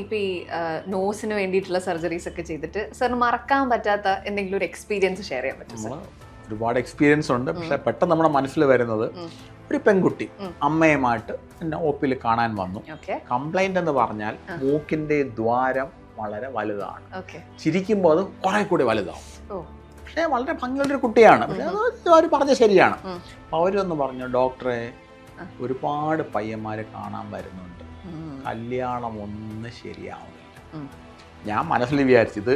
ഇപ്പൊ ഈ നോസിന് വേണ്ടിയിട്ടുള്ള സർജറീസ് ഒക്കെ ചെയ്തിട്ട് സാറിന് മറക്കാൻ പറ്റാത്ത എന്തെങ്കിലും ഒരു എക്സ്പീരിയൻസ് ഷെയർ ചെയ്യാൻ പറ്റും? ഒരുപാട് എക്സ്പീരിയൻസ് ഉണ്ട്. പക്ഷെ പെട്ടെന്ന് നമ്മുടെ മനസ്സിൽ വരുന്നത് ഒരു പെൺകുട്ടി അമ്മയുമായിട്ട് എന്നെ ഒപ്പിൽ കാണാൻ വന്നു. കംപ്ലൈന്റ് എന്ന് പറഞ്ഞാൽ മൂക്കിന്റെ ദ്വാരം വളരെ വലുതാണ്, ചിരിക്കുമ്പോൾ അത് കുറെ കൂടി വലുതാവും. പക്ഷേ വളരെ ഭംഗിയുള്ളൊരു കുട്ടിയാണ്. പക്ഷെ അത് അവർ പറഞ്ഞ ശരിയാണ്. അവരൊന്ന് പറഞ്ഞു, ഡോക്ടറെ ഒരുപാട് പയ്യന്മാരെ കാണാൻ വരുന്നുണ്ട്, കല്യാണം ഒന്നും ശരിയാവുന്നില്ല. ഞാൻ മനസ്സിൽ വിചാരിച്ചത്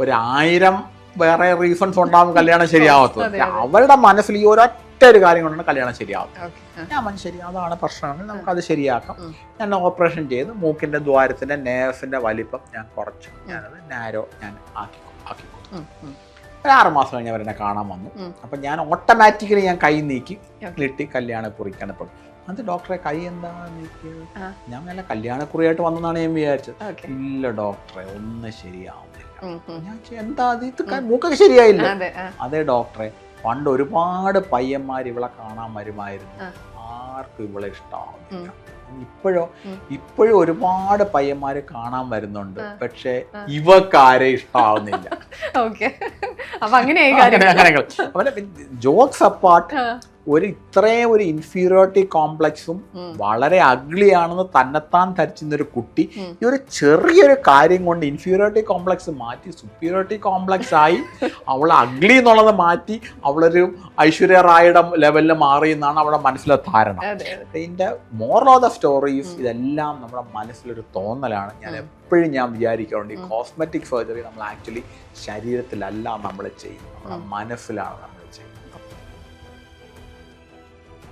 1000 വേറെ റീസൺസ് ഉണ്ടാവും കല്യാണം ശരിയാവാത്തത്. അവരുടെ മനസ്സിൽ ഈ ഒരൊറ്റ ഒരു കാര്യം കൊണ്ടാണ് കല്യാണം ശരിയാവുന്നത്. ഞാൻ ശരി, അതാണ് പ്രശ്നമാണ്, നമുക്കത് ശരിയാക്കാം. ഞാൻ ഓപ്പറേഷൻ ചെയ്ത് മൂക്കിന്റെ ദ്വാരത്തിന്റെ നേഴ്സിന്റെ വലിപ്പം ഞാൻ കുറച്ചു, ഞാനത് നാരോ ഞാൻ ആക്കിക്കൊടുത്തു. ഒരു 6 മാസം കഴിഞ്ഞ് അവരെന്നെ കാണാൻ വന്നു. അപ്പം ഞാൻ ഓട്ടോമാറ്റിക്കലി ഞാൻ കൈ നീക്കി നീട്ടി കല്യാണക്കുറിക്കാണ് ഇപ്പോൾ. അത് ഡോക്ടറെ കൈ എന്താ നീക്കിയത്? ഞാൻ നല്ല കല്യാണക്കുറിയായിട്ട് വന്നതാണ് ഞാൻ വിചാരിച്ചത്. ഇല്ല ഡോക്ടറെ, ഒന്നും ശരിയാവുന്നില്ല. ഞാൻ എന്താ ഇത് മൂക്കൊക്കെ ശരിയായില്ല. അതെ ഡോക്ടറെ, പണ്ട് ഒരുപാട് പയ്യന്മാർ ഇവളെ കാണാൻ വരുമായിരുന്നു, ആർക്കും ഇവളെ ഇഷ്ടമാവുന്നില്ല. ഇപ്പോഴും ഒരുപാട് പയ്യന്മാര് കാണാൻ വരുന്നുണ്ട്, പക്ഷെ ഇവക്കാരെ ഇഷ്ടമാവുന്നില്ല. ജോക്സ് അപ്പാർട്ട്, ഇത്രയും ഒരു ഇൻഫീരിയോറിറ്റി കോംപ്ലക്സും വളരെ അഗ്ലി ആണെന്ന് തന്നെത്താൻ ധരിച്ചിരുന്നൊരു കുട്ടി ഈ ഒരു ചെറിയൊരു കാര്യം കൊണ്ട് ഇൻഫീരിയോറിറ്റി കോംപ്ലക്സ് മാറ്റി സുപ്പീരിയോറിറ്റി കോംപ്ലക്സ് ആയി, അവൾ അഗ്ലി എന്നുള്ളത് മാറ്റി അവളൊരു ഐശ്വര്യ റായുടെ ലെവലിൽ മാറി എന്നാണ് അവിടെ മനസ്സിലെ ധാരണ. ഇതിന്റെ മോറൽ ഓഫ് ദ സ്റ്റോറീസ് ഇതെല്ലാം നമ്മുടെ മനസ്സിലൊരു തോന്നലാണ്. എപ്പോഴും ഞാൻ വിചാരിക്കാറുണ്ട്, ഈ കോസ്മെറ്റിക് സർജറി നമ്മൾ ആക്ച്വലി ശരീരത്തിലല്ല നമ്മൾ ചെയ്യുന്നത്, നമ്മുടെ മനസ്സിലാണ്.